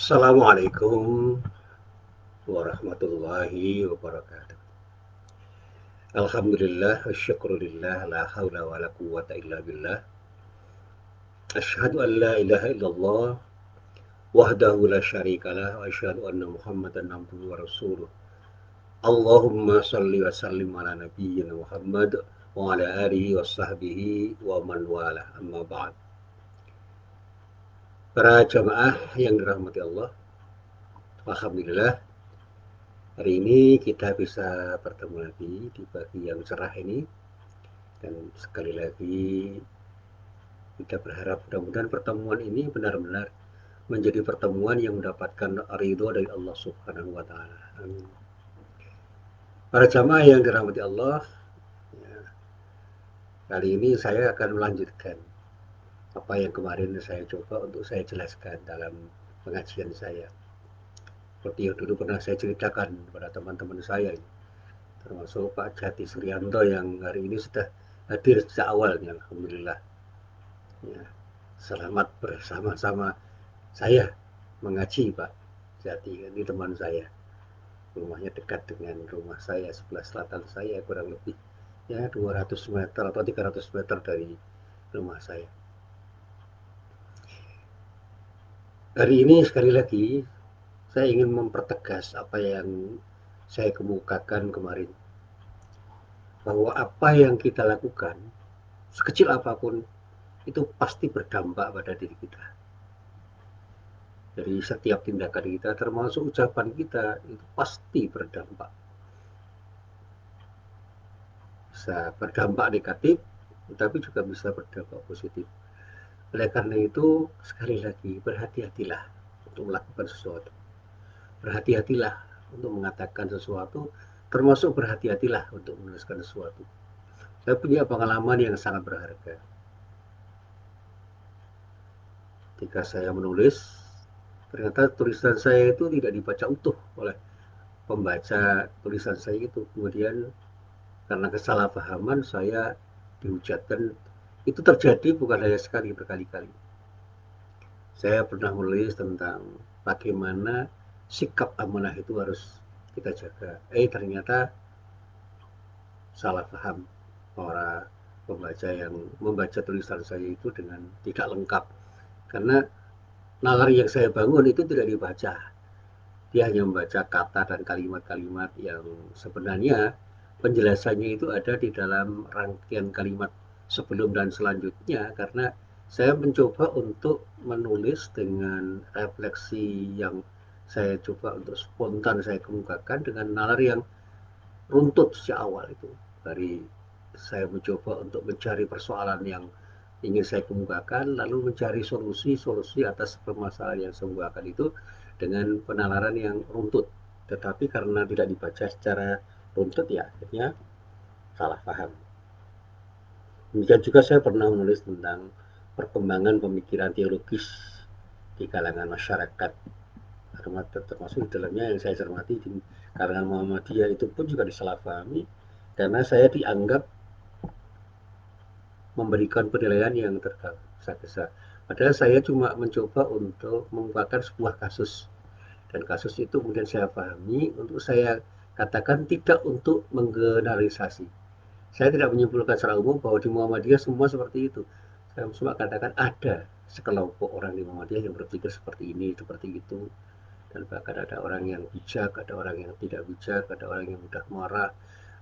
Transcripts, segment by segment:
Assalamualaikum warahmatullahi wabarakatuh. Alhamdulillah wa syukrulillah la haula wa la quwwata illa billah. Asyhadu an la ilaha illallah wahdahu la syarikalah wa asyhadu anna Muhammadan abduhu wa rasuluh. Allahumma salli wa sallim ala nabiyyina Muhammad wa ala alihi wa sahbihi wa man wala amma ba'd. Para jamaah yang dirahmati Allah, alhamdulillah hari ini kita bisa bertemu lagi di pagi yang cerah ini. Dan sekali lagi kita berharap mudah-mudahan pertemuan ini benar-benar menjadi pertemuan yang mendapatkan ridho dari Allah Subhanahu wa taala. Amin. Para jamaah yang dirahmati Allah, ya, kali ini saya akan melanjutkan apa yang kemarin saya coba untuk saya jelaskan dalam pengajian saya. Seperti yang dulu pernah saya ceritakan kepada teman-teman saya, termasuk Pak Jati Suryanto yang hari ini sudah hadir sejak awalnya, alhamdulillah. Ya, selamat bersama-sama saya mengaji Pak Jati, ini teman saya. Rumahnya dekat dengan rumah saya, sebelah selatan saya, kurang lebih ya 200 meter atau 300 meter dari rumah saya. Hari ini sekali lagi saya ingin mempertegas apa yang saya kemukakan kemarin, bahwa apa yang kita lakukan sekecil apapun itu pasti berdampak pada diri kita. Jadi setiap tindakan kita termasuk ucapan kita itu pasti berdampak. Bisa berdampak negatif, tetapi juga bisa berdampak positif. Oleh karena itu, sekali lagi berhati-hatilah untuk melakukan sesuatu. Berhati-hatilah untuk mengatakan sesuatu, termasuk berhati-hatilah untuk menuliskan sesuatu. Saya punya pengalaman yang sangat berharga. Ketika saya menulis, ternyata tulisan saya itu tidak dibaca utuh oleh pembaca tulisan saya itu. Kemudian karena kesalahpahaman saya dihujatkan. Itu terjadi bukan hanya sekali, berkali-kali. Saya pernah menulis tentang bagaimana sikap amanah itu harus kita jaga. Ternyata salah paham para pembaca yang membaca tulisan saya itu dengan tidak lengkap. Karena nalar yang saya bangun itu tidak dibaca. Dia hanya membaca kata dan kalimat-kalimat yang sebenarnya penjelasannya itu ada di dalam rangkaian kalimat sebelum dan selanjutnya, karena saya mencoba untuk menulis dengan refleksi yang saya coba untuk spontan saya kemukakan dengan nalar yang runtut sejak awal itu. Dari saya mencoba untuk mencari persoalan yang ingin saya kemukakan, lalu mencari solusi-solusi atas permasalahan yang saya kemukakan itu dengan penalaran yang runtut. Tetapi karena tidak dibaca secara runtut, ya akhirnya salah paham. Demikian juga saya pernah menulis tentang perkembangan pemikiran teologis di kalangan masyarakat, termasuk di dalamnya yang saya cermati di kalangan Muhammadiyah itu pun juga disalahpahami, karena saya dianggap memberikan penilaian yang tergesa-gesa. Padahal saya cuma mencoba untuk mengungkapkan sebuah kasus, dan kasus itu kemudian saya pahami untuk saya katakan tidak untuk menggeneralisasi. Saya tidak menyimpulkan secara umum bahwa di Muhammadiyah semua seperti itu. Saya cuma katakan ada sekelompok orang di Muhammadiyah yang berpikir seperti ini, seperti itu. Dan bahkan ada orang yang bijak, ada orang yang tidak bijak, ada orang yang mudah marah,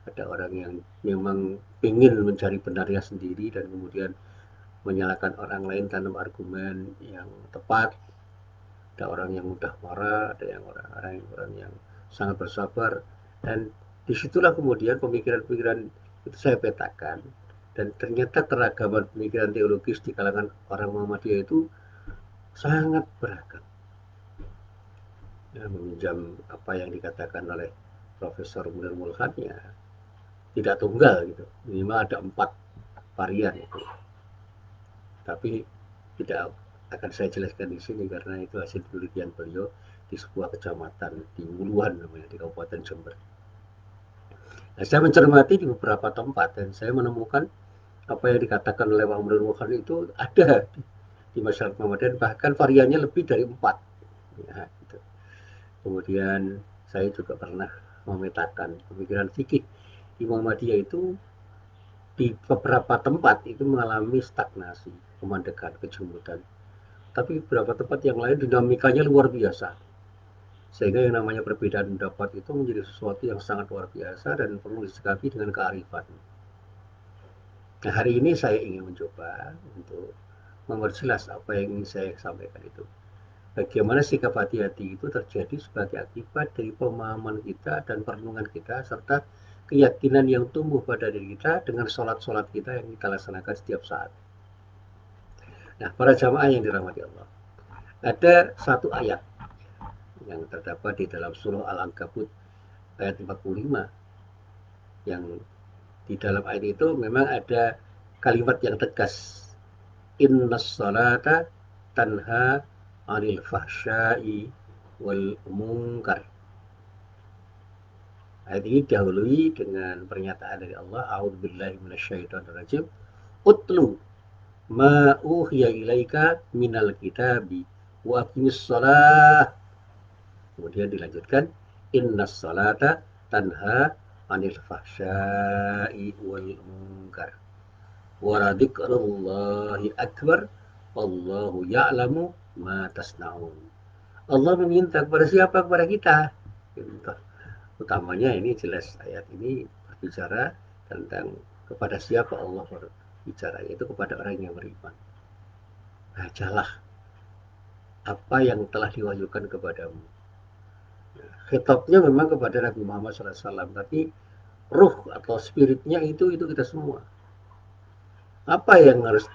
ada orang yang memang ingin mencari benarnya sendiri dan kemudian menyalahkan orang lain tanpa argumen yang tepat. Ada orang yang mudah marah, ada yang orang yang sangat bersabar, dan disitulah kemudian pemikiran-pemikiran itu saya petakan, dan ternyata keragaman pemikiran teologis di kalangan orang Muhammadiyah itu sangat beragam. Ya, meminjam apa yang dikatakan oleh Profesor Munir Mulhan, ya tidak tunggal gitu, minimal ada 4 varian itu. Tapi tidak akan saya jelaskan di sini karena itu hasil penelitian beliau di sebuah kecamatan di Wuluhan namanya, di Kabupaten Jember. Nah, saya mencermati di beberapa tempat dan saya menemukan apa yang dikatakan oleh Wang Mulhan itu ada di masyarakat Muhammadiyah, bahkan variannya lebih dari 4. Ya, gitu. Kemudian saya juga pernah memetakan pemikiran fikih di Muhammadiyah itu di beberapa tempat itu mengalami stagnasi, kemandekan, kejumudan. Tapi beberapa tempat yang lain dinamikanya luar biasa. Sehingga yang namanya perbedaan pendapat itu menjadi sesuatu yang sangat luar biasa dan perlu disikapi dengan kearifan. Nah, hari ini saya ingin mencoba untuk memperjelas apa yang ingin saya sampaikan itu. Bagaimana sikap hati-hati itu terjadi sebagai akibat dari pemahaman kita dan perenungan kita serta keyakinan yang tumbuh pada diri kita dengan sholat-sholat kita yang kita laksanakan setiap saat. Nah, para jamaah yang dirahmati Allah, ada satu ayat yang terdapat di dalam surah Al-Ankabut ayat 45 yang di dalam ayat itu memang ada kalimat yang tegas, innas salata tanha anil fahsyai wal munkar. Ayat ini dahului dengan pernyataan dari Allah, a'udzubillahi minasyaitonirrajim, utlu ma uhiya ilaika minal kitabi wa aqimis shalah. Kemudian dilanjutkan, innas salata tanha anil fahsyai wal munkar wa radikrullahi akbar wallahu ya'lamu ma tasna'un. Allah meminta kepada siapa? Kepada kita. Utamanya ini jelas ayat ini berbicara tentang kepada siapa Allah berbicara, yaitu kepada orang yang beriman. Bacalah apa yang telah diwahyukan kepadamu. Khitabnya memang kepada Nabi Muhammad SAW, tapi ruh atau spiritnya itu kita semua. Apa yang harus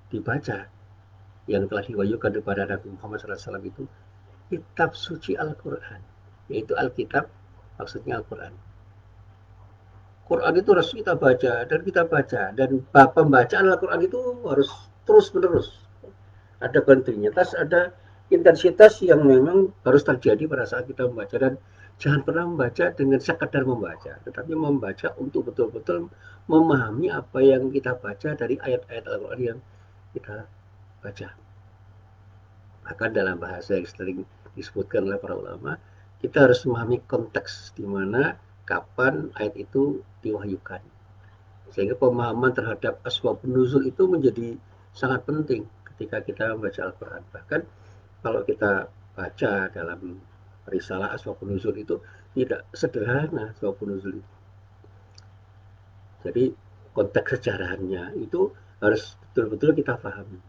dibaca yang telah diwahyukan kepada Nabi Muhammad SAW itu kitab suci Al-Quran, yaitu Alkitab, maksudnya Al-Quran. Quran itu harus kita baca dan kita baca, dan pembacaan Al-Quran itu harus terus menerus, ada kontinuitas, ada intensitas yang memang harus terjadi pada saat kita membaca. Dan jangan pernah membaca dengan sekadar membaca, tetapi membaca untuk betul-betul memahami apa yang kita baca dari ayat-ayat Al-Quran yang kita baca. Bahkan dalam bahasa yang sering disebutkan oleh para ulama, kita harus memahami konteks di mana kapan ayat itu diwahyukan. Sehingga pemahaman terhadap asbabun nuzul itu menjadi sangat penting ketika kita membaca Al-Quran. Bahkan kalau kita baca dalam risalah asbabun nuzul itu tidak sederhana asbabun nuzul itu. Jadi konteks sejarahnya itu harus betul-betul kita pahami.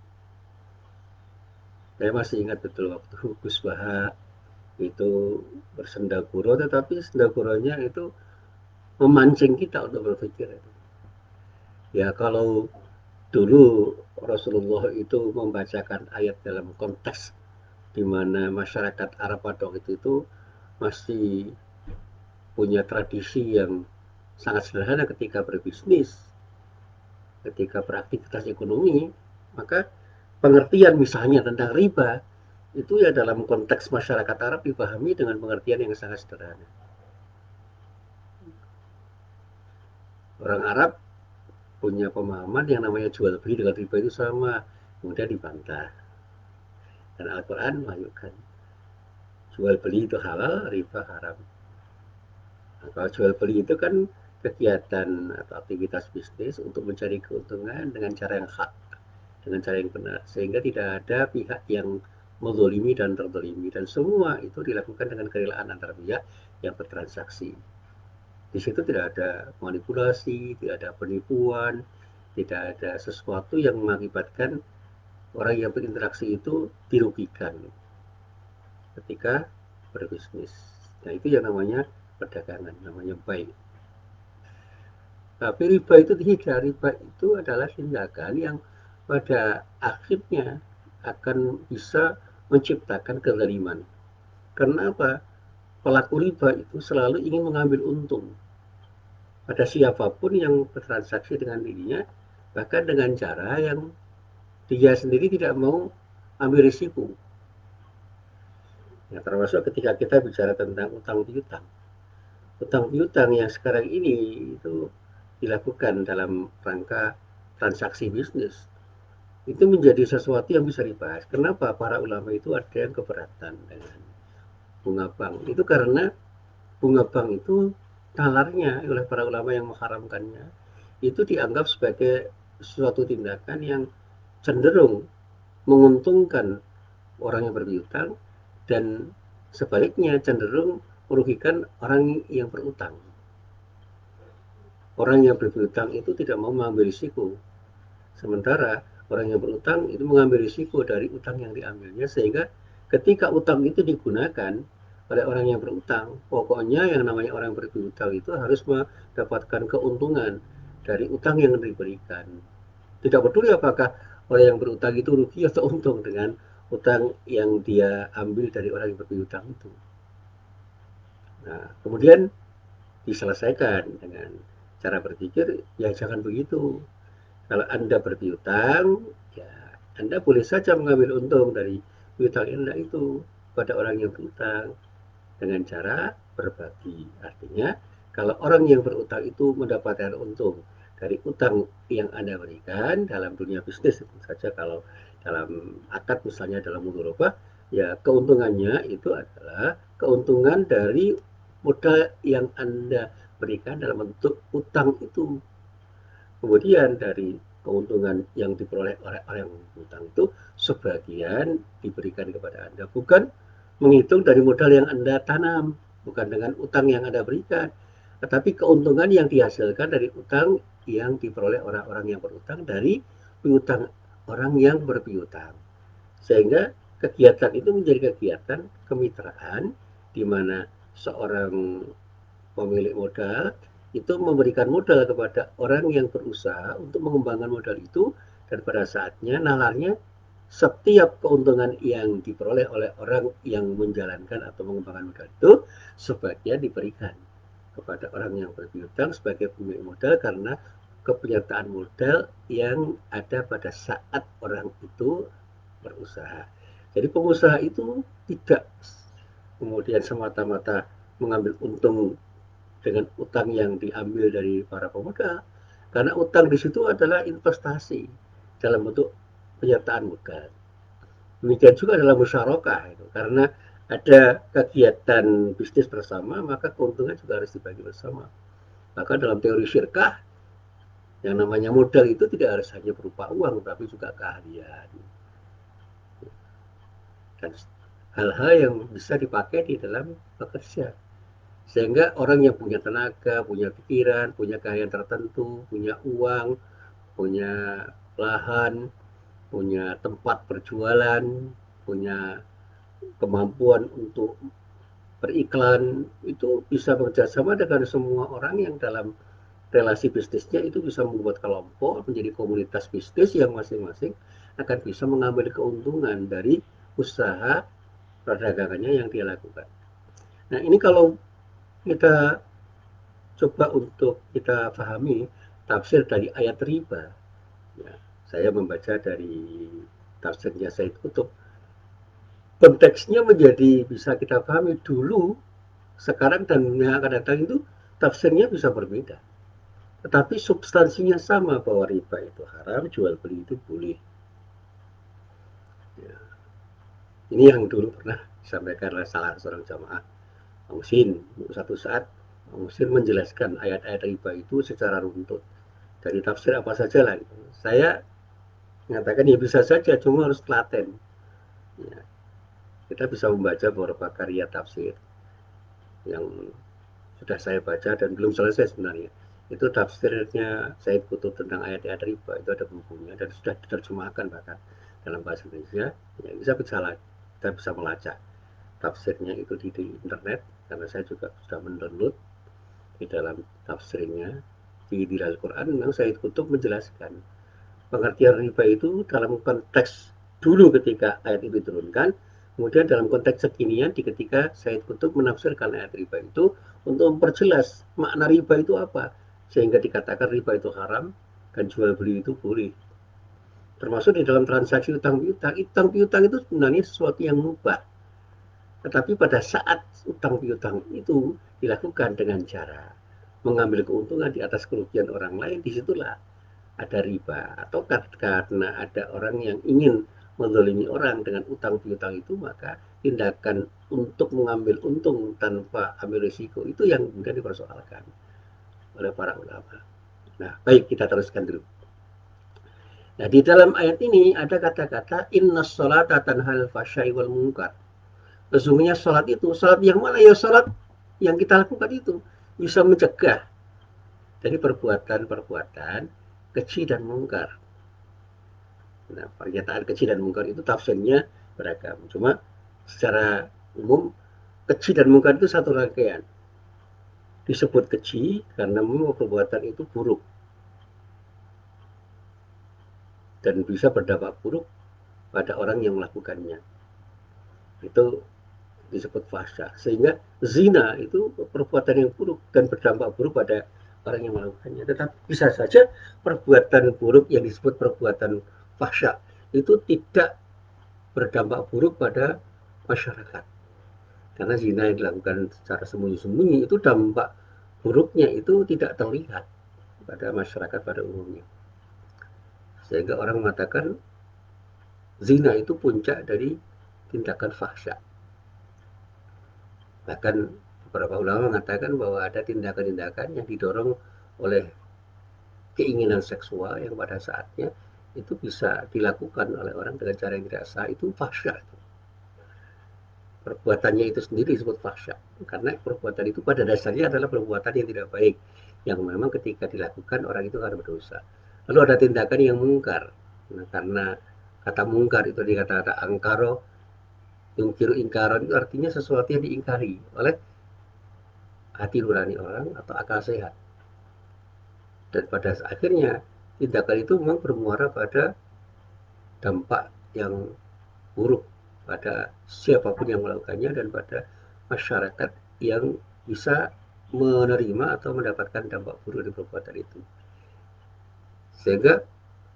Saya masih ingat betul waktu Gus Baha itu bersendaguro, tetapi sendaguronya itu memancing kita untuk berpikir. Ya kalau dulu Rasulullah itu membacakan ayat dalam konteks di mana masyarakat Arab pada waktu itu masih punya tradisi yang sangat sederhana ketika berbisnis, ketika beraktivitas ekonomi, maka pengertian misalnya tentang riba itu ya dalam konteks masyarakat Arab dipahami dengan pengertian yang sangat sederhana. Orang Arab punya pemahaman yang namanya jual beli dengan riba itu sama, kemudian dibantah. Dan Al-Quran mewahyukan jual beli itu halal, riba haram. Nah, kalau jual beli itu kan kegiatan atau aktivitas bisnis untuk mencari keuntungan dengan cara yang hak, dengan cara yang benar, sehingga tidak ada pihak yang menzalimi dan terzalimi, dan semua itu dilakukan dengan kerelaan antara pihak yang bertransaksi. Di situ tidak ada manipulasi, tidak ada penipuan, tidak ada sesuatu yang mengakibatkan orang yang berinteraksi itu dirugikan ketika berbisnis. Nah, itu yang namanya perdagangan, namanya baik. Tapi riba itu tidak, riba itu adalah tindakan yang pada akhirnya akan bisa menciptakan kezaliman. Karena apa? Pelaku riba itu selalu ingin mengambil untung pada siapapun yang bertransaksi dengan dirinya, bahkan dengan cara yang dia sendiri tidak mau ambil risiko. Ya, termasuk ketika kita bicara tentang utang piutang. Utang piutang yang sekarang ini itu dilakukan dalam rangka transaksi bisnis. itu menjadi sesuatu yang bisa dibahas. Kenapa para ulama itu ada yang keberatan dengan bunga bank? Itu karena bunga bank itu nalarnya oleh para ulama yang mengharamkannya itu dianggap sebagai suatu tindakan yang cenderung menguntungkan orang yang berpiutang dan sebaliknya cenderung merugikan orang yang berutang. Orang yang berpiutang itu tidak mau mengambil risiko. Sementara orang yang berutang itu mengambil risiko dari utang yang diambilnya sehingga ketika utang itu digunakan oleh orang yang berutang, pokoknya yang namanya orang yang berpiutang itu harus mendapatkan keuntungan dari utang yang diberikan. Tidak peduli apakah orang yang berutang itu rugi atau untung dengan utang yang dia ambil dari orang yang berpiutang itu. Nah, kemudian diselesaikan dengan cara berpikir, ya jangan begitu. Kalau Anda berpiutang, ya Anda boleh saja mengambil untung dari piutang Anda itu pada orang yang berutang dengan cara berbagi. Artinya, kalau orang yang berutang itu mendapatkan untung dari utang yang Anda berikan dalam dunia bisnis, tentu saja kalau dalam akad misalnya dalam mudharabah, ya keuntungannya itu adalah keuntungan dari modal yang Anda berikan dalam bentuk utang itu. Kemudian dari keuntungan yang diperoleh oleh orang utang itu sebagian diberikan kepada Anda, bukan menghitung dari modal yang Anda tanam, bukan dengan utang yang Anda berikan, tetapi keuntungan yang dihasilkan dari utang yang diperoleh orang-orang yang berutang dari piutang orang yang berpiutang. Sehingga kegiatan itu menjadi kegiatan kemitraan di mana seorang pemilik modal itu memberikan modal kepada orang yang berusaha untuk mengembangkan modal itu dan pada saatnya nalarnya setiap keuntungan yang diperoleh oleh orang yang menjalankan atau mengembangkan modal itu sebagian diberikan kepada orang yang berpiutang sebagai pemilik modal karena kepenyertaan modal yang ada pada saat orang itu berusaha. Jadi pengusaha itu tidak kemudian semata-mata mengambil untung dengan utang yang diambil dari para pemodal. Karena utang di situ adalah investasi dalam bentuk penyertaan modal. Demikian juga dalam musyarakah itu. Karena ada kegiatan bisnis bersama, maka keuntungan juga harus dibagi bersama. Maka dalam teori syirkah, yang namanya modal itu tidak harus hanya berupa uang, tapi juga keahlian. Dan hal-hal yang bisa dipakai di dalam bekerja. Sehingga orang yang punya tenaga, punya pikiran, punya keahlian tertentu, punya uang, punya lahan, punya tempat berjualan, punya kemampuan untuk beriklan, itu bisa bekerjasama dengan semua orang yang dalam relasi bisnisnya itu bisa membuat kelompok menjadi komunitas bisnis yang masing-masing akan bisa mengambil keuntungan dari usaha perdagangannya yang dia lakukan. Nah ini kalau kita coba untuk kita pahami tafsir dari ayat riba. Ya, saya membaca dari tafsirnya Said Qutb. Konteksnya menjadi bisa kita pahami dulu, sekarang dan yang akan datang itu tafsirnya bisa berbeda. Tetapi substansinya sama bahwa riba itu haram, jual beli itu boleh. Ya, ini yang dulu pernah disampaikan oleh salah seorang jamaah Musin. Satu saat Musin menjelaskan ayat-ayat riba itu secara runtut. Dari tafsir apa saja lah. Saya mengatakan ya bisa saja, cuma harus telaten. Ya, kita bisa membaca beberapa karya tafsir yang sudah saya baca dan belum selesai sebenarnya. Itu tafsirnya Said Qutb tentang ayat-ayat riba, itu ada bukunya dan sudah diterjemahkan bahkan dalam bahasa Indonesia. Ya, kita bisa melacak tafsirnya itu di internet karena saya juga sudah mendownload di dalam tafsirnya di Al Quran. Memang Said Qutb menjelaskan pengertian riba itu dalam konteks dulu ketika ayat itu diturunkan, kemudian dalam konteks kekinian ketika Said Qutb menafsirkan ayat riba itu untuk memperjelas makna riba itu apa, sehingga dikatakan riba itu haram dan jual beli itu boleh. Termasuk di dalam transaksi utang piutang. Utang piutang itu sebenarnya sesuatu yang mubah. Tetapi pada saat utang piutang itu dilakukan dengan cara mengambil keuntungan di atas kerugian orang lain, disitulah ada riba, atau karena ada orang yang ingin menzalimi orang dengan utang piutang itu, maka tindakan untuk mengambil untung tanpa ambil risiko itu yang kemudian dipersoalkan oleh para ulama. Nah, baik, kita teruskan dulu. Nah, di dalam ayat ini ada kata-kata inna sholata tanhal fasyai wal munkar. Sesungguhnya sholat itu, sholat yang mana ya? Sholat yang kita lakukan itu bisa mencegah dari perbuatan-perbuatan keji dan mungkar. Nah, pernyataan keji dan mungkar itu tafsirnya beragam. Cuma secara umum keji dan mungkar itu satu rangkaian. Disebut keji karena memang perbuatan itu buruk dan bisa berdampak buruk pada orang yang melakukannya. Itu disebut fahsya. Sehingga zina itu perbuatan yang buruk dan berdampak buruk pada orang yang melakukannya. Tetapi bisa saja perbuatan buruk yang disebut perbuatan fahsya itu tidak berdampak buruk pada masyarakat. Karena zina yang dilakukan secara sembunyi-sembunyi itu dampak buruknya itu tidak terlihat pada masyarakat pada umumnya. Sehingga orang mengatakan zina itu puncak dari tindakan fahsya. Bahkan beberapa ulama mengatakan bahwa ada tindakan-tindakan yang didorong oleh keinginan seksual yang pada saatnya itu bisa dilakukan oleh orang dengan cara yang tidak sah, itu fahsya. Perbuatannya itu sendiri disebut fahsya karena perbuatan itu pada dasarnya adalah perbuatan yang tidak baik, yang memang ketika dilakukan orang itu akan berdosa. Lalu ada tindakan yang mungkar. Nah, karena kata mungkar itu dikata angkaro, yungkiru ingkaron, itu artinya sesuatu yang diingkari oleh hati nurani orang atau akal sehat. Dan pada akhirnya tindakan itu memang bermuara pada dampak yang buruk pada siapapun yang melakukannya dan pada masyarakat yang bisa menerima atau mendapatkan dampak buruk dari perbuatan itu. Sehingga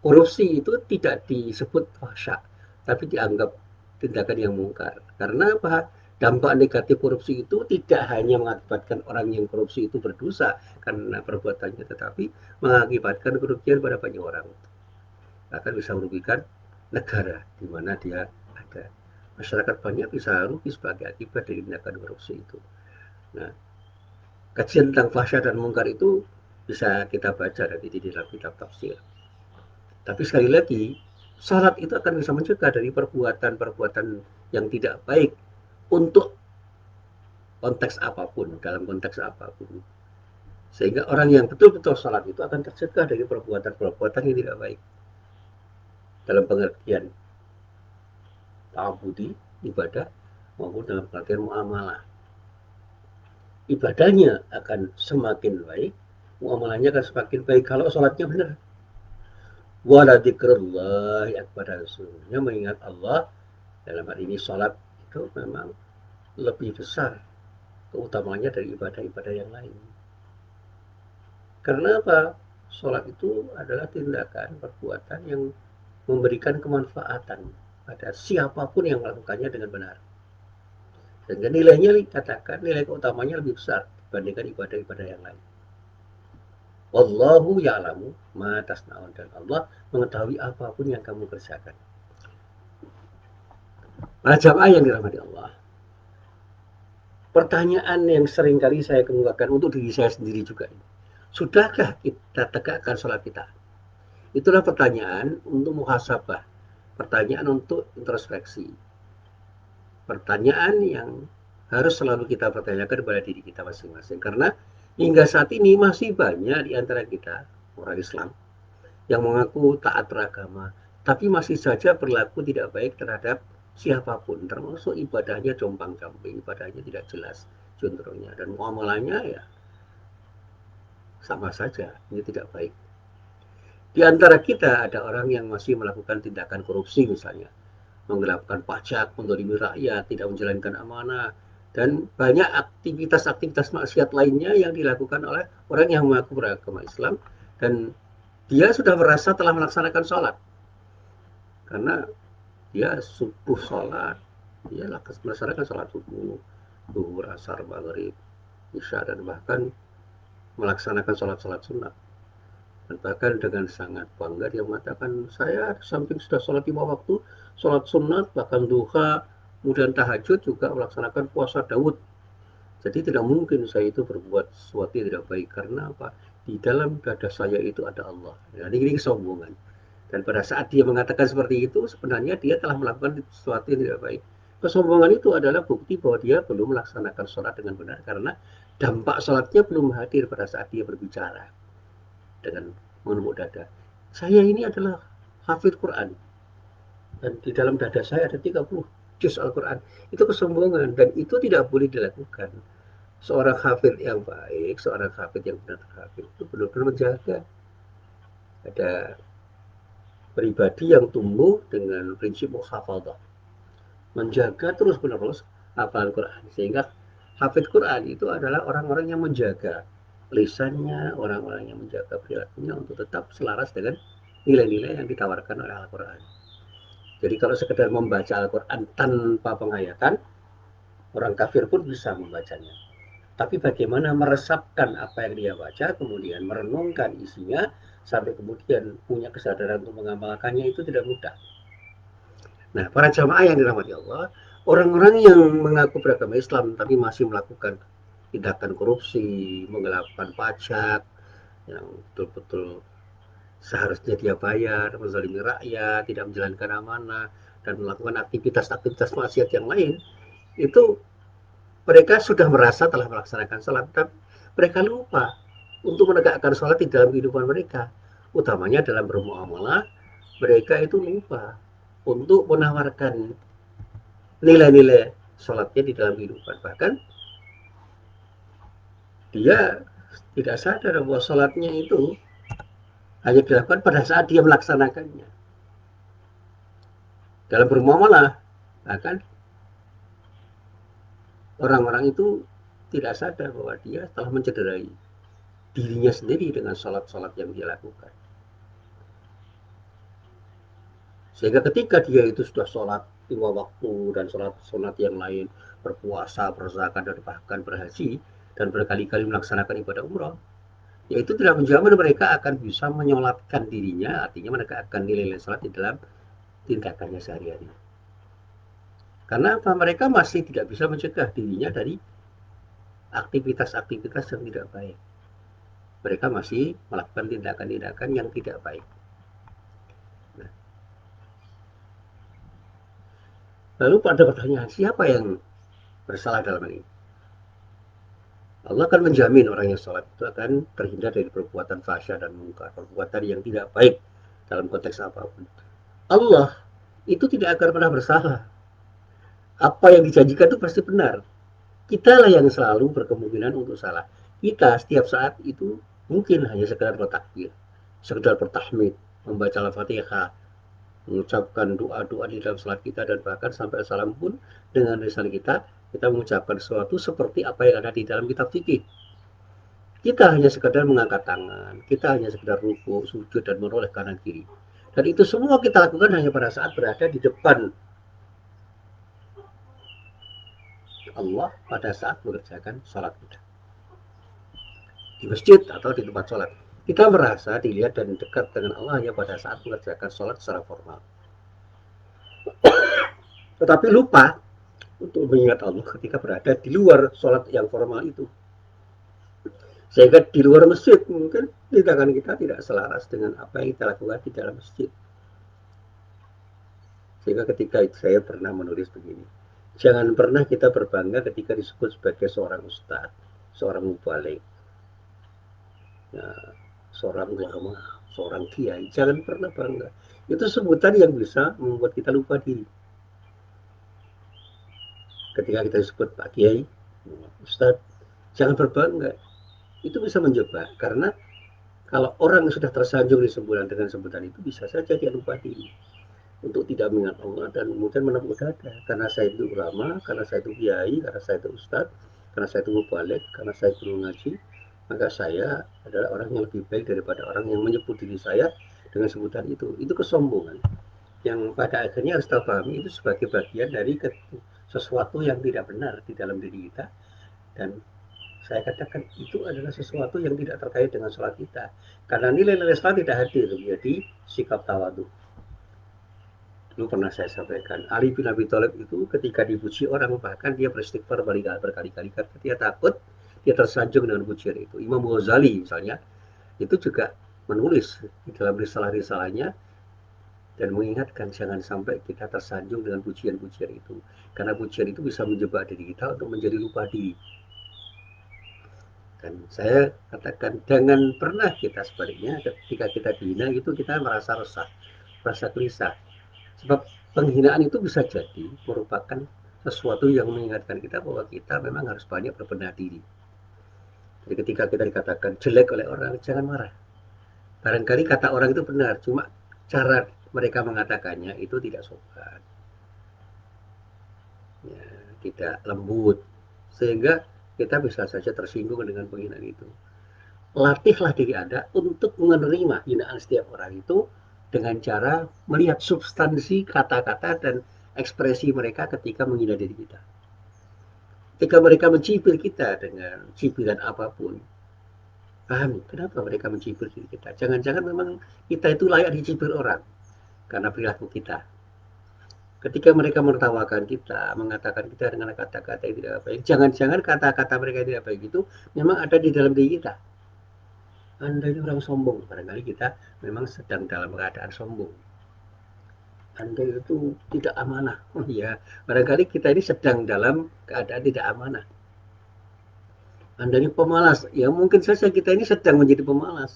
korupsi itu tidak disebut fahsya, tapi dianggap tindakan yang mungkar. Karena apa? Dampak negatif korupsi itu tidak hanya mengakibatkan orang yang korupsi itu berdosa karena perbuatannya, tetapi mengakibatkan kerugian pada banyak orang. Bahkan bisa merugikan negara di mana dia ada. Masyarakat banyak bisa rugi sebagai akibat dari tindakan korupsi itu. Nah, kajian tentang fahsya dan mungkar itu bisa kita baca dari di dalam kitab tafsir. Tapi sekali lagi, syarat itu akan bisa mencegah dari perbuatan-perbuatan yang tidak baik untuk konteks apapun, dalam konteks apapun. Sehingga orang yang betul-betul salat itu akan tercegah dari perbuatan-perbuatan yang tidak baik. Dalam pengertian ta'abudi, ibadah, maupun dalam pengertian muamalah. Ibadahnya akan semakin baik, muamalahnya akan semakin baik kalau sholatnya benar. Wala dzikrullahi akbar, sesungguhnya mengingat Allah dalam hal ini sholat itu memang lebih besar keutamaannya dari ibadah-ibadah yang lain. Karena apa? Sholat itu adalah tindakan perbuatan yang memberikan kemanfaatan pada siapapun yang melakukannya dengan benar. Sehingga nilainya dikatakan nilai keutamanya lebih besar dibandingkan ibadah-ibadah yang lain. Wallahu ya'lamu ma tasna'un, dan Allah mengetahui apapun yang kamu kerjakan. Para jamaah yang dirahmati Allah, pertanyaan yang sering kali saya kemukakan untuk diri saya sendiri juga ini. Sudahkah kita tegakkan sholat kita? Itulah pertanyaan untuk muhasabah, pertanyaan untuk introspeksi, pertanyaan yang harus selalu kita pertanyakan kepada diri kita masing-masing. Karena hingga saat ini masih banyak di antara kita, orang Islam, yang mengaku taat beragama, tapi masih saja berlaku tidak baik terhadap siapapun, termasuk ibadahnya jompang-camping, ibadahnya tidak jelas contohnya, dan muamalahnya ya sama saja, ini tidak baik. Di antara kita ada orang yang masih melakukan tindakan korupsi misalnya, menggelapkan pajak, menzalimi rakyat, tidak menjalankan amanah, dan banyak aktivitas-aktivitas maksiat lainnya yang dilakukan oleh orang yang mengaku beragama Islam, dan dia sudah merasa telah melaksanakan sholat. Karena dia subuh sholat, dia melaksanakan sholat subuh, zuhur, asar, maghrib, isya, dan bahkan melaksanakan sholat-sholat sunnah. Dan bahkan dengan sangat bangga dia mengatakan, saya samping sudah sholat 5 waktu, sholat sunat, bahkan duha, kemudian tahajud juga melaksanakan puasa Daud. Jadi tidak mungkin saya itu berbuat sesuatu yang tidak baik. Karena apa? Di dalam dada saya itu ada Allah. Nah, ini kesombongan. Dan pada saat dia mengatakan seperti itu, sebenarnya dia telah melakukan sesuatu yang tidak baik. Kesombongan itu adalah bukti bahwa dia belum melaksanakan sholat dengan benar. Karena dampak sholatnya belum hadir pada saat dia berbicara dengan menepuk dada. Saya ini adalah hafid Quran. Dan di dalam dada saya ada 30 juz Al-Quran. Itu kesombongan. Dan itu tidak boleh dilakukan. Seorang hafid yang baik, seorang hafid yang benar hafid itu benar-benar menjaga. Ada pribadi yang tumbuh dengan prinsip muhafadzah, menjaga terus menerus hafalan Quran, sehingga hafid Quran itu adalah orang-orang yang menjaga lisannya, orang-orang yang menjaga perilakunya untuk tetap selaras dengan nilai-nilai yang ditawarkan oleh Al-Quran. Jadi kalau sekedar membaca Al-Quran tanpa penghayatan, orang kafir pun bisa membacanya. Tapi bagaimana meresapkan apa yang dia baca, kemudian merenungkan isinya, sampai kemudian punya kesadaran untuk mengamalkannya, itu tidak mudah. Nah, para jamaah yang dirahmati Allah, orang-orang yang mengaku beragama Islam tapi masih melakukan tindakan korupsi, menggelapkan pajak, yang betul-betul seharusnya dia bayar, menzalimi rakyat, tidak menjalankan amanah, dan melakukan aktivitas-aktivitas maksiat yang lain, itu mereka sudah merasa telah melaksanakan sholat, tapi mereka lupa untuk menegakkan sholat di dalam kehidupan mereka. Utamanya dalam bermuamalah, mereka itu lupa untuk menawarkan nilai-nilai sholatnya di dalam kehidupan. Bahkan dia tidak sadar bahwa sholatnya itu hanya dilakukan pada saat dia melaksanakannya. Dalam bermuamalah, bahkan orang-orang itu tidak sadar bahwa dia telah mencederai dirinya sendiri dengan sholat-sholat yang dia lakukan. Sehingga ketika dia itu sudah sholat 5 waktu dan sholat sunat yang lain, berpuasa, berzakat, dan bahkan berhaji, dan berkali-kali melaksanakan ibadah umroh, yaitu tidak menjamin mereka akan bisa menyolatkan dirinya, artinya menegakkan nilai-nilai sholat di dalam tindakannya sehari-hari. Karena apa? Mereka masih tidak bisa mencegah dirinya dari aktivitas-aktivitas yang tidak baik. Mereka masih melakukan tindakan-tindakan yang tidak baik. Nah, lalu pada pertanyaan, siapa yang bersalah dalam hal ini? Allah akan menjamin orang yang sholat itu akan terhindar dari perbuatan fahsyah dan mungkar, perbuatan yang tidak baik dalam konteks apapun. Allah itu tidak akan pernah bersalah. Apa yang dijanjikan itu pasti benar. Kita lah yang selalu berkemungkinan untuk salah. Kita setiap saat itu mungkin hanya sekedar bertakbir, sekedar bertahmid, membaca Al-Fatihah, mengucapkan doa-doa di dalam salat kita, dan bahkan sampai salam pun dengan lisan kita mengucapkan sesuatu seperti apa yang ada di dalam kitab fikih. Kita hanya sekedar mengangkat tangan, kita hanya sekedar rukuk, sujud, dan menoleh kanan kiri. Dan itu semua kita lakukan hanya pada saat berada di depan Allah pada saat mengerjakan sholat kita. Di masjid atau di tempat sholat. Kita merasa dilihat dan dekat dengan Allah hanya pada saat mengerjakan sholat secara formal. Tetapi lupa untuk mengingat Allah ketika berada di luar sholat yang formal itu. Sehingga di luar masjid mungkin tindakan kita tidak selaras dengan apa yang kita lakukan di dalam masjid. Sehingga ketika itu saya pernah menulis begini, jangan pernah kita berbangga ketika disebut sebagai seorang ustadz, seorang mubalik, ya, seorang ulama, seorang kiai. Jangan pernah bangga. Itu sebutan yang bisa membuat kita lupa diri. Ketika kita disebut Pak Kiai, Ustadz, jangan berbangga. Itu bisa menjebak, karena kalau orang sudah tersanjung di sebutan dengan sebutan itu, bisa saja dia lupa diri untuk tidak mengingat Allah dan kemudian menepuk dada. Karena saya itu ulama, karena saya itu kiai, karena saya itu ustadz, karena saya itu mubalik, karena saya guru ngaji, maka saya adalah orang yang lebih baik daripada orang yang menyebut diri saya dengan sebutan itu. Itu kesombongan yang pada akhirnya harus kita pahami itu sebagai bagian dari sesuatu yang tidak benar di dalam diri kita, dan Saya katakan itu adalah sesuatu yang tidak terkait dengan sholat kita. Karena nilai-nilai sholat tidak hadir menjadi sikap tawadhu. Dulu pernah saya sampaikan, Ali bin Abi Thalib itu ketika dipuji orang, bahkan dia beristighfar berkali-kali karena dia takut dia tersanjung dengan pujian itu. Imam Ghazali misalnya, itu juga menulis di dalam risalah-risalahnya dan mengingatkan jangan sampai kita tersanjung dengan pujian-pujian itu. Karena pujian itu bisa menjebak diri kita untuk menjadi lupa diri. Dan saya katakan jangan pernah kita sebaliknya ketika kita dihina itu kita merasa resah, merasa gelisah. Sebab penghinaan itu bisa jadi merupakan sesuatu yang mengingatkan kita bahwa kita memang harus banyak berbenah diri. Jadi ketika kita dikatakan jelek oleh orang, jangan marah. Barangkali kata orang itu benar, cuma cara mereka mengatakannya itu tidak sopan, ya, tidak lembut, sehingga kita bisa saja tersinggung dengan penghinaan itu. Latihlah diri Anda untuk menerima hinaan setiap orang itu dengan cara melihat substansi kata-kata dan ekspresi mereka ketika menghina diri kita. Ketika mereka mencibir kita dengan cibiran apapun, pahami kenapa mereka mencibir diri kita. Jangan-jangan memang kita itu layak dicibir orang karena perilaku kita. Ketika mereka menertawakan kita, mengatakan kita dengan kata-kata yang tidak baik, jangan-jangan kata-kata mereka yang tidak baik itu memang ada di dalam diri kita. Anda ini orang sombong, barangkali kita memang sedang dalam keadaan sombong. Anda itu tidak amanah, oh ya, barangkali kita ini sedang dalam keadaan tidak amanah. Anda ini pemalas, ya mungkin saja kita ini sedang menjadi pemalas.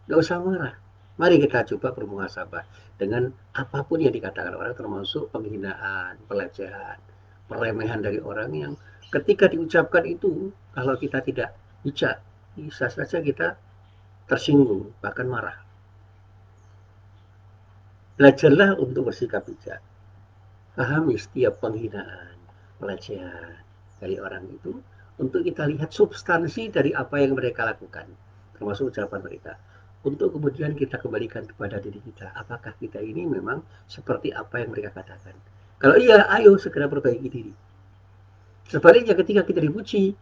Gak usah marah. Mari kita coba bermuhasabah dengan apapun yang dikatakan orang, termasuk penghinaan, pelecehan, peremehan dari orang yang ketika diucapkan itu, kalau kita tidak bijak, bisa saja kita tersinggung, bahkan marah. Belajarlah untuk bersikap bijak. Pahami setiap penghinaan, pelecehan dari orang itu untuk kita lihat substansi dari apa yang mereka lakukan, termasuk ucapan mereka. Untuk kemudian kita kembalikan kepada diri kita, apakah kita ini memang seperti apa yang mereka katakan. Kalau iya, ayo segera perbaiki diri. Sebaliknya ketika kita dipuji,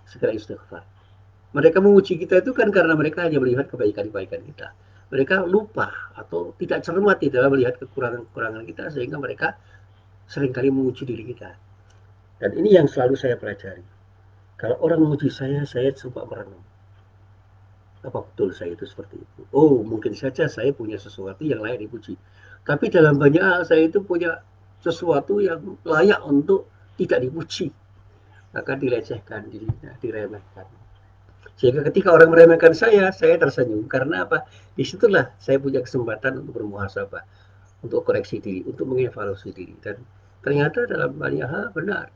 segera istighfar. Mereka memuji kita itu kan karena mereka hanya melihat kebaikan-kebaikan kita. Mereka lupa atau tidak cermat di dalam melihat kekurangan-kekurangan kita sehingga mereka seringkali memuji diri kita. Dan ini yang selalu saya pelajari. Kalau orang memuji saya coba merenung. Apa betul saya itu seperti itu? Oh, mungkin saja saya punya sesuatu yang layak dipuji. Tapi dalam banyak hal saya itu punya sesuatu yang layak untuk tidak dipuji. Maka dilecehkan, diremehkan. Sehingga ketika orang meremehkan saya tersenyum. Karena apa? Disitulah saya punya kesempatan untuk bermuhasabah, untuk koreksi diri, untuk mengevaluasi diri. Dan ternyata dalam banyak hal benar.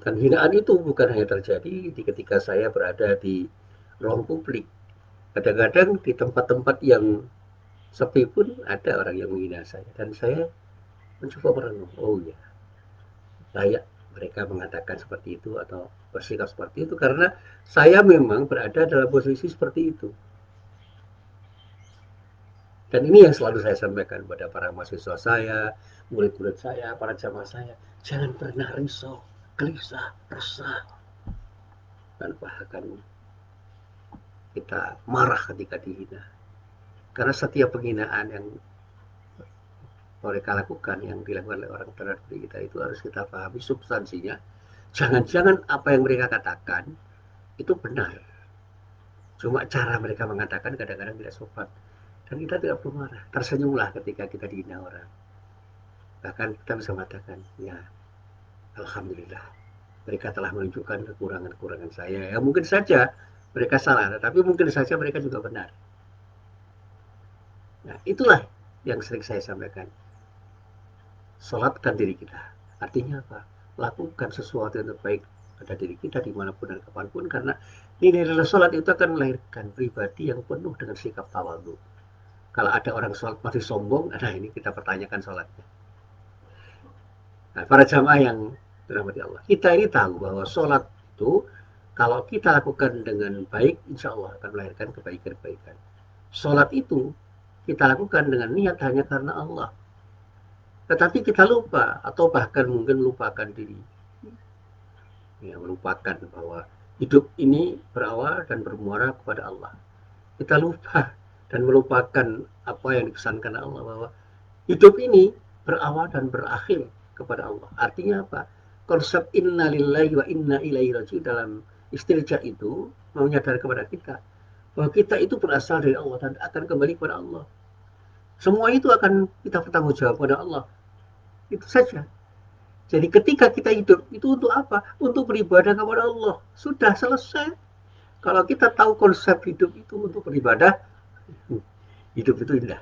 Dan hinaan itu bukan hanya terjadi ketika saya berada di ruang publik. Kadang-kadang di tempat-tempat yang sepi pun ada orang yang menghina saya. Dan saya mencoba merenung, oh ya, layak mereka mengatakan seperti itu atau bersikap seperti itu karena saya memang berada dalam posisi seperti itu. Dan ini yang selalu saya sampaikan kepada para mahasiswa saya, murid-murid saya, para jamaah saya. Jangan pernah risau, gelisah, resah, dan bahkan kita marah ketika dihina. Karena setiap penghinaan yang mereka lakukan, yang dilakukan oleh orang terhadap diri kita itu harus kita pahami substansinya. Jangan-jangan apa yang mereka katakan itu benar. Cuma cara mereka mengatakan kadang-kadang tidak sopan. Dan kita tidak perlu marah. Tersenyumlah ketika kita dihina orang. Bahkan kita bisa mengatakan, ya Alhamdulillah, mereka telah menunjukkan kekurangan-kekurangan saya. Ya mungkin saja mereka salah, tapi mungkin saja mereka juga benar. Nah, itulah yang sering saya sampaikan. Sholatkan diri kita. Artinya apa? Lakukan sesuatu yang terbaik pada diri kita dimanapun dan kapanpun, karena nilai-nilai sholat itu akan melahirkan pribadi yang penuh dengan sikap tawadhu. Kalau ada orang sholat masih sombong, nah ini kita pertanyakan sholatnya. Nah, para jamaah yang dirahmati Allah, kita ini tahu bahwa sholat itu kalau kita lakukan dengan baik, insya Allah akan melahirkan kebaikan-kebaikan. Sholat itu kita lakukan dengan niat hanya karena Allah. Tetapi kita lupa atau bahkan mungkin melupakan diri. ya, melupakan bahwa hidup ini berawal dan bermuara kepada Allah. Kita lupa dan melupakan apa yang dipesankan Allah, bahwa hidup ini berawal dan berakhir kepada Allah. Artinya apa? Konsep inna lillahi wa inna ilaihi raji'un dalam istirja itu menyadar kepada kita bahwa kita itu berasal dari Allah dan akan kembali kepada Allah. Semua itu akan kita bertanggung jawab pada Allah. Itu saja. Jadi ketika kita hidup itu untuk apa? Untuk beribadah kepada Allah. Sudah selesai. Kalau kita tahu konsep hidup itu untuk beribadah, hidup itu indah.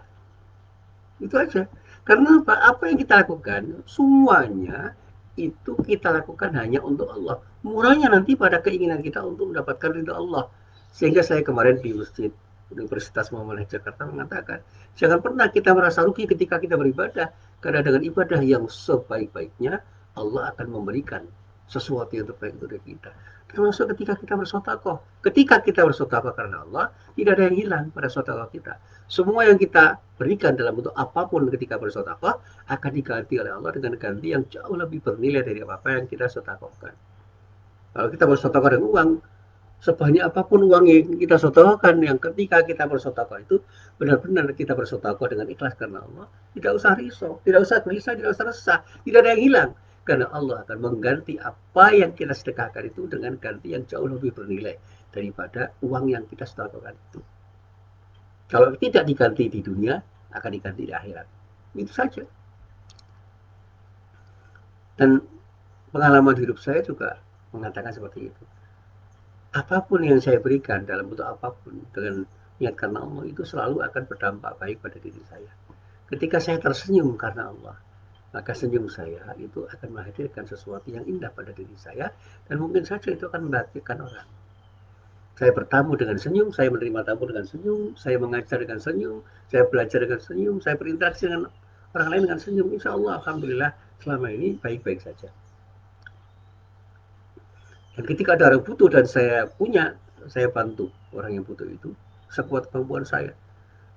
Itu aja. Karena apa? Apa yang kita lakukan, semuanya itu kita lakukan hanya untuk Allah. Murahnya nanti pada keinginan kita untuk mendapatkan ridha Allah. Sehingga saya kemarin di Masjid Universitas Muhammadiyah Jakarta mengatakan, jangan pernah kita merasa rugi ketika kita beribadah. Karena dengan ibadah yang sebaik-baiknya, Allah akan memberikan sesuatu yang terbaik untuk kita. Termasuk ketika kita bersedekah. Ketika kita bersedekah karena Allah, tidak ada yang hilang pada sedekah kita. Semua yang kita berikan dalam bentuk apapun ketika bersedekah akan diganti oleh Allah dengan ganti yang jauh lebih bernilai dari apa yang kita sedekahkan. Kalau kita bersedekah dengan uang, sebanyak apapun uang yang kita sedekahkan, yang ketika kita bersedekah itu benar-benar kita bersedekah dengan ikhlas karena Allah, tidak usah risau, tidak usah gelisah, tidak usah resah, tidak ada yang hilang. Karena Allah akan mengganti apa yang kita sedekahkan itu dengan ganti yang jauh lebih bernilai daripada uang yang kita sedekahkan itu. Kalau tidak diganti di dunia, akan diganti di akhirat. Itu saja. Dan pengalaman hidup saya juga mengatakan seperti itu. Apapun yang saya berikan dalam bentuk apapun dengan niat karena Allah itu selalu akan berdampak baik pada diri saya. Ketika saya tersenyum karena Allah, maka senyum saya itu akan menghadirkan sesuatu yang indah pada diri saya dan mungkin saja itu akan membahagiakan orang. Saya bertamu dengan senyum, saya menerima tamu dengan senyum, saya mengajar dengan senyum, saya belajar dengan senyum, saya berinteraksi dengan orang lain dengan senyum. Insya Allah, Alhamdulillah, selama ini baik-baik saja. Dan ketika ada orang butuh dan saya punya, saya bantu orang yang butuh itu, sekuat kemampuan saya.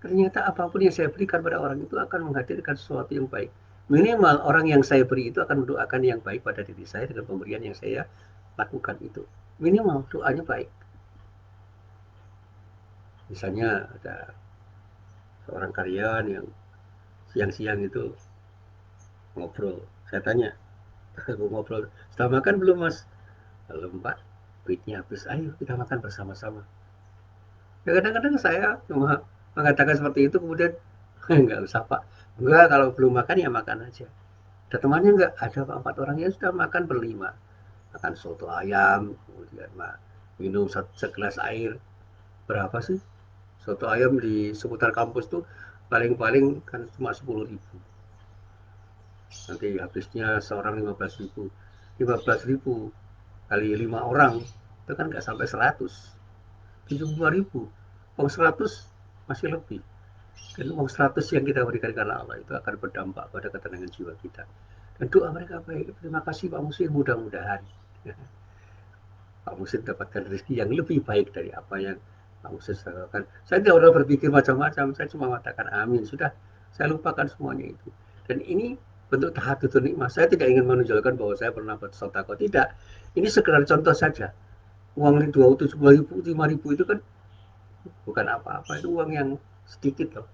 Ternyata apapun yang saya berikan pada orang itu akan menghadirkan sesuatu yang baik. Minimal orang yang saya beri itu akan mendoakan yang baik pada diri saya dengan pemberian yang saya lakukan itu. Minimal doanya baik. Misalnya ada seorang karyawan yang siang-siang itu ngobrol, saya tanya, ngobrol, sudah makan belum mas? Belum pak, duitnya habis, ayo kita makan bersama-sama. Ya kadang-kadang saya cuma mengatakan seperti itu, kemudian enggak usah pak, enggak, kalau belum makan ya makan aja. Ada temannya enggak? Ada pak, 4 orang yang sudah makan berlima, makan soto ayam, kemudian minum segelas air. Berapa sih soto ayam di seputar kampus tuh? Paling-paling kan cuma 10.000, nanti habisnya seorang 15.000. 15.000 kali 5 orang itu kan nggak sampai 100, 72.000. Uang 100 masih lebih. Dan uang 100 yang kita berikan karena Allah itu akan berdampak pada ketenangan jiwa kita. Dan doa mereka baik. Terima kasih Pak Muslim, mudah-mudahan Pak Muslim dapatkan rezeki yang lebih baik dari apa yang Pak Muslim lakukan. Saya tidak pernah berpikir macam-macam, saya cuma mengatakan amin. Sudah, saya lupakan semuanya itu. Dan ini bentuk tahadutsun nikmah. Saya tidak ingin menunjukkan bahwa saya pernah bersedekah, tidak. Ini sekedar contoh saja. Uang 2.000, 5.000 itu kan bukan apa-apa, itu uang yang sedikit loh.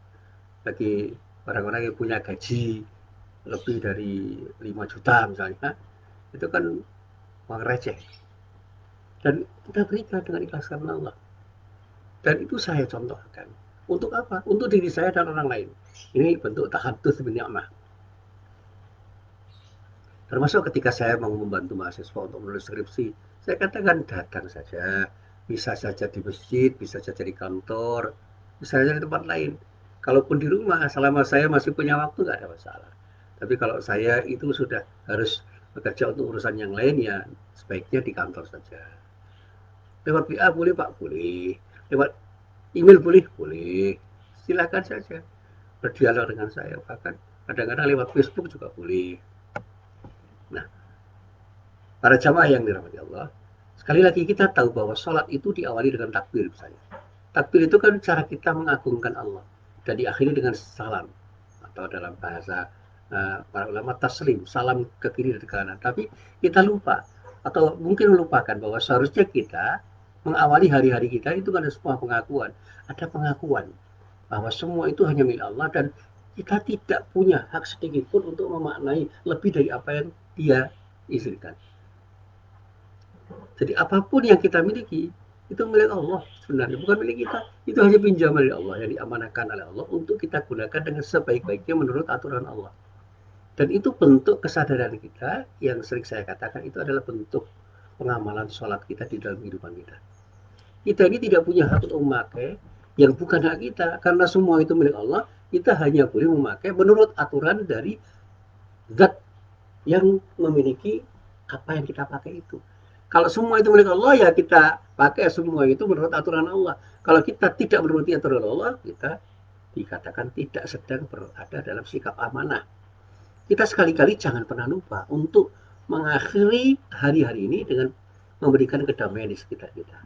Bagi orang-orang yang punya gaji lebih dari 5 juta misalnya, itu kan uang receh. Dan kita berikan dengan ikhlas karena Allah. Dan itu saya contohkan. Untuk apa? Untuk diri saya dan orang lain. Ini bentuk tahadduts bin ni'mah. Termasuk ketika saya mau membantu mahasiswa untuk menulis skripsi, saya katakan datang saja. Bisa saja di masjid, bisa saja di kantor, bisa saja di tempat lain. Kalaupun di rumah, selama saya masih punya waktu, nggak ada masalah. Tapi kalau saya itu sudah harus bekerja untuk urusan yang lain, ya sebaiknya di kantor saja. Lewat WA boleh Pak? Boleh. Lewat email boleh? Boleh. Silakan saja berdialog dengan saya. Bahkan kadang-kadang lewat Facebook juga boleh. Nah, para jamaah yang dirahmati Allah, sekali lagi kita tahu bahwa sholat itu diawali dengan takbir misalnya. Takbir itu kan cara kita mengagungkan Allah dan diakhiri dengan salam atau dalam bahasa para ulama taslim, salam ke kiri dan ke kanan. Tapi kita lupa atau mungkin melupakan bahwa seharusnya kita mengawali hari-hari kita itu kan ada sebuah pengakuan, ada pengakuan bahwa semua itu hanya milik Allah dan kita tidak punya hak sedikit pun untuk memaknai lebih dari apa yang Dia izinkan. Jadi apapun yang kita miliki itu milik Allah sebenarnya, bukan milik kita. Itu hanya pinjaman dari Allah yang diamanahkan oleh Allah untuk kita gunakan dengan sebaik-baiknya menurut aturan Allah. Dan itu bentuk kesadaran kita yang sering saya katakan itu adalah bentuk pengamalan sholat kita di dalam kehidupan kita. Kita ini tidak punya hak untuk memakai yang bukan hak kita karena semua itu milik Allah. Kita hanya boleh memakai menurut aturan dari zat yang memiliki apa yang kita pakai itu. Kalau semua itu milik Allah ya kita pakai semua itu menurut aturan Allah. Kalau kita tidak menuruti aturan Allah, kita dikatakan tidak sedang berada dalam sikap amanah. Kita sekali-kali jangan pernah lupa untuk mengakhiri hari-hari ini dengan memberikan kedamaian di sekitar kita.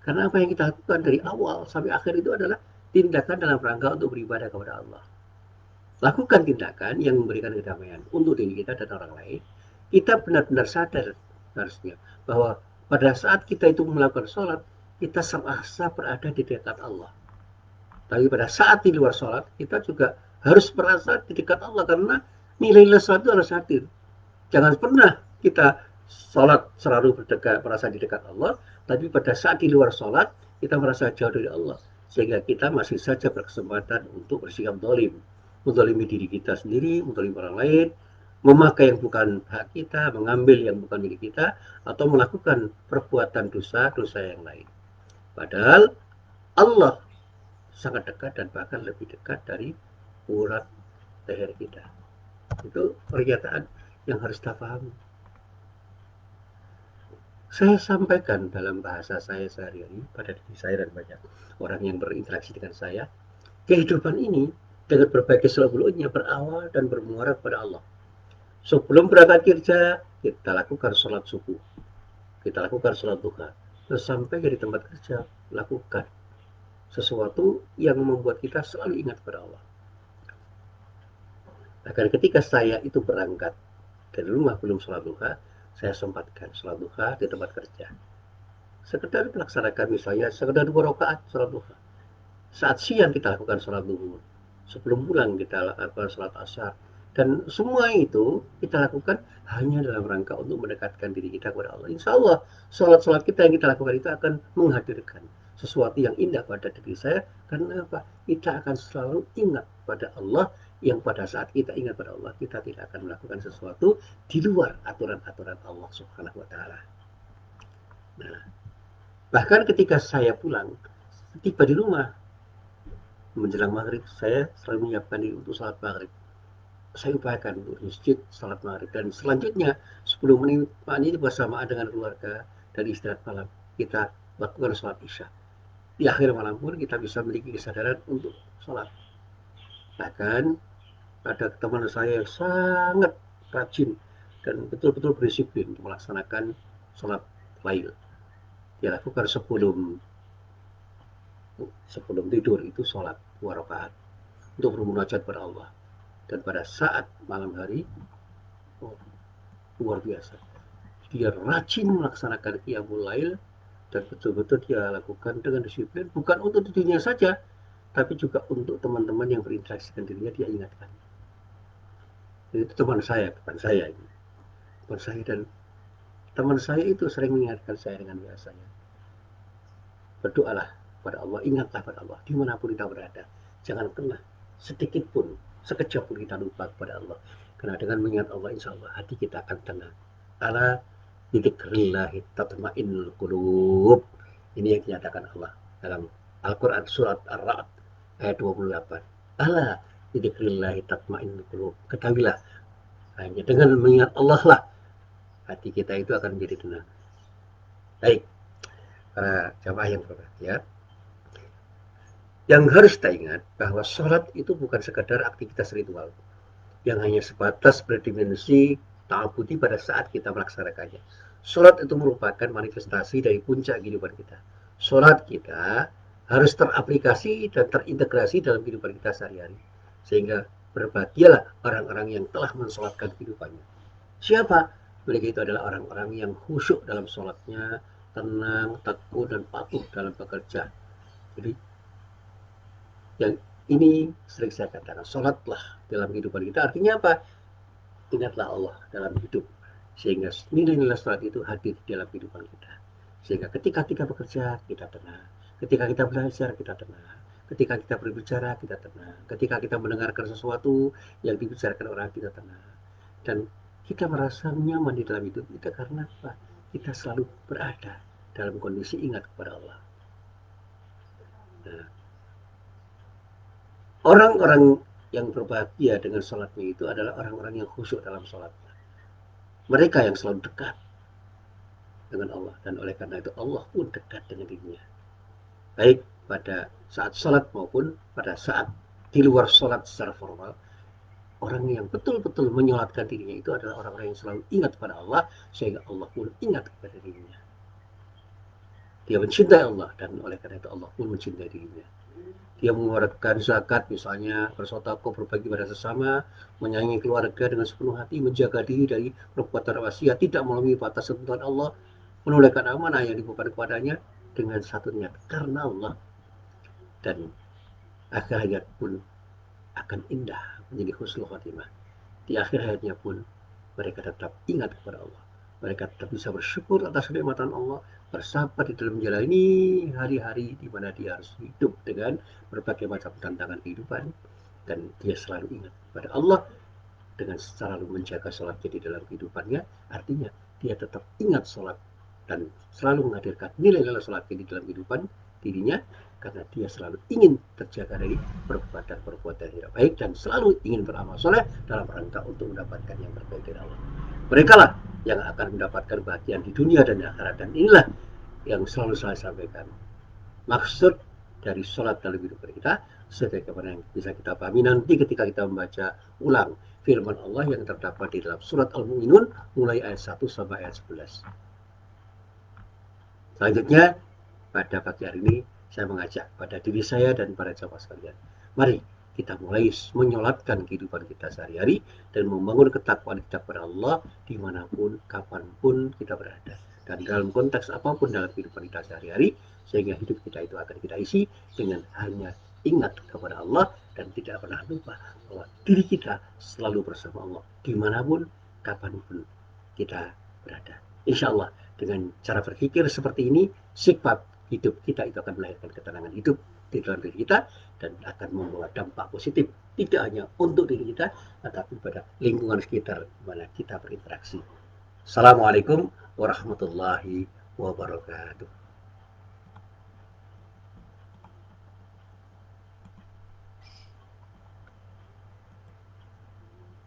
Karena apa yang kita lakukan dari awal sampai akhir itu adalah tindakan dalam rangka untuk beribadah kepada Allah. Lakukan tindakan yang memberikan kedamaian untuk diri kita dan orang lain. Kita benar-benar sadar harusnya bahwa pada saat kita itu melakukan sholat, kita serasa berada di dekat Allah. Tapi pada saat di luar sholat, kita juga harus merasa di dekat Allah karena nilai sholat itu harus hadir. Jangan pernah kita sholat selalu merasa di dekat Allah, tapi pada saat di luar sholat, kita merasa jauh dari Allah. Sehingga kita masih saja berkesempatan untuk bersikap zalim. Menzalimi diri kita sendiri, menzalimi orang lain, memakai yang bukan hak kita, mengambil yang bukan milik kita, atau melakukan perbuatan dosa-dosa yang lain. Padahal Allah sangat dekat dan bahkan lebih dekat dari urat leher kita. Itu pernyataan yang harus kita pahami. Saya sampaikan dalam bahasa saya sehari-hari pada diri saya dan banyak orang yang berinteraksi dengan saya, kehidupan ini dengan berbagai seluk-beluknya berawal dan bermuara kepada Allah. Sebelum berangkat kerja, kita lakukan sholat subuh, kita lakukan sholat duha. Terus sampai di tempat kerja, lakukan sesuatu yang membuat kita selalu ingat kepada Allah. Bahkan ketika saya itu berangkat dari rumah belum sholat duha, saya sempatkan sholat duha di tempat kerja. Sekedar melaksanakan misalnya sekedar 2 rakaat sholat duha. Saat siang kita lakukan sholat duhur. Sebelum pulang kita lakukan sholat asar. Dan semua itu kita lakukan hanya dalam rangka untuk mendekatkan diri kita kepada Allah. Insya Allah sholat-sholat kita yang kita lakukan itu akan menghadirkan sesuatu yang indah pada diri saya. Karena apa? Kita akan selalu ingat pada Allah, yang pada saat kita ingat pada Allah, kita tidak akan melakukan sesuatu di luar aturan-aturan Allah Subhanahu wa Ta'ala. Nah, bahkan ketika saya pulang, tiba di rumah menjelang maghrib, saya selalu menyiapkan diri untuk salat maghrib. Saya upayakan untuk masjid salat maghrib, dan selanjutnya 10 menit ini bersamaan dengan keluarga dan istirahat malam kita lakukan salat isya. Di akhir malam pun kita bisa memiliki kesadaran untuk salat. Bahkan ada teman saya yang sangat rajin dan betul-betul berdisiplin untuk melaksanakan salat lail. Dia lakukan sebelum tidur itu salat 2 rakaat untuk bermunajat kepada Allah. Dan pada saat malam hari, luar biasa. Dia rajin melaksanakan qiyamul lail dan betul-betul dia lakukan dengan disiplin, bukan untuk dirinya saja, tapi juga untuk teman-teman yang berinteraksi dengan dirinya, dia ingatkan. Itu teman saya, bukan saya ini. Teman saya, dan teman saya itu sering mengingatkan saya dengan biasanya. Berdoalah pada Allah, ingatlah pada Allah, dimanapun kita berada. Jangan pernah sedikit pun, sekejap pun kita lupa kepada Allah. Karena dengan mengingat Allah, insya Allah hati kita akan tenang. Ala bidzikrillahi tatma'innul qulub. Ini yang dinyatakan Allah dalam Al-Quran surat Ar-Ra'd ayat 28. Ala bidzikrillahi tatma'innul qulub. Ketahuilah, hanya dengan mengingat Allah lah hati kita itu akan menjadi tenang. Baik, para jamaah yang berbahagia, yang harus kita ingat bahwa sholat itu bukan sekadar aktivitas ritual yang hanya sebatas berdimensi ta'abudi pada saat kita melaksanakannya. Sholat itu merupakan manifestasi dari puncak kehidupan kita. Sholat kita harus teraplikasi dan terintegrasi dalam kehidupan kita sehari-hari. Sehingga berbahagialah orang-orang yang telah mensolatkan kehidupannya. Siapa? Mereka itu adalah orang-orang yang khusyuk dalam sholatnya, tenang, tekun, dan patuh dalam bekerja. Jadi yang ini sering saya katakan, sholatlah dalam kehidupan kita. Artinya apa? Ingatlah Allah dalam hidup. Sehingga nilai-nilai sholat itu hadir di dalam kehidupan kita. Sehingga ketika kita bekerja, kita tenang. Ketika kita belajar, kita tenang. Ketika kita berbicara, kita tenang. Ketika kita mendengarkan sesuatu yang dibicarakan orang, kita tenang. Dan kita merasa nyaman di dalam hidup kita karena apa? Kita selalu berada dalam kondisi ingat kepada Allah. Nah, orang-orang yang berbahagia dengan sholatnya itu adalah orang-orang yang khusyuk dalam sholatnya. Mereka yang selalu dekat dengan Allah, dan oleh karena itu Allah pun dekat dengan dirinya. Baik pada saat sholat maupun pada saat di luar sholat secara formal, orang yang betul-betul menyolatkan dirinya itu adalah orang-orang yang selalu ingat pada Allah, sehingga Allah pun ingat kepada dirinya. Dia mencintai Allah, dan oleh karena itu Allah pun mencintai dirinya. Dia mengeluarkan zakat, misalnya bersedekah, berbagi pada sesama, menyayangi keluarga dengan sepenuh hati, menjaga diri dari perbuatan maksiat, tidak melalui batas ketentuan Allah, menunaikan amanah yang dibebankan kepadanya dengan satu niat karena Allah, dan akhir hayat pun akan indah menjadi husnul khotimah. Di akhir hayatnya pun mereka tetap ingat kepada Allah. Mereka tetap bisa bersyukur atas kenikmatan Allah, bersabar di dalam menjalani hari-hari di mana dia harus hidup dengan berbagai macam tantangan kehidupan, dan dia selalu ingat pada Allah dengan selalu menjaga sholatnya di dalam kehidupannya. Artinya dia tetap ingat sholat dan selalu menghadirkan nilai-nilai sholatnya di dalam kehidupan dirinya, karena dia selalu ingin terjaga dari perbuatan-perbuatan yang tidak baik dan selalu ingin beramal soleh dalam rangka untuk mendapatkan yang terbaik dari Allah. Mereka lah yang akan mendapatkan bahagian di dunia dan di akhirat, dan inilah yang selalu saya sampaikan. Maksud dari sholat dalam hidup kita, sebagaimana yang bisa kita pahami nanti ketika kita membaca ulang firman Allah yang terdapat di dalam surat Al-Mu'minun mulai ayat 1 sampai ayat 11. Selanjutnya, pada pagi hari ini saya mengajak pada diri saya dan para jamaah sekalian, mari kita mulai menyolatkan kehidupan kita sehari-hari dan membangun ketakwaan kita kepada Allah dimanapun, kapanpun kita berada, dan dalam konteks apapun dalam kehidupan kita sehari-hari, sehingga hidup kita itu akan kita isi dengan hanya ingat kepada Allah dan tidak pernah lupa bahwa diri kita selalu bersama Allah dimanapun, kapanpun kita berada. Insya Allah dengan cara berpikir seperti ini, sifat hidup kita itu akan melahirkan ketenangan hidup di dalam diri kita dan akan membawa dampak positif tidak hanya untuk diri kita tetapi pada lingkungan sekitar di mana kita berinteraksi. Assalamualaikum warahmatullahi wabarakatuh.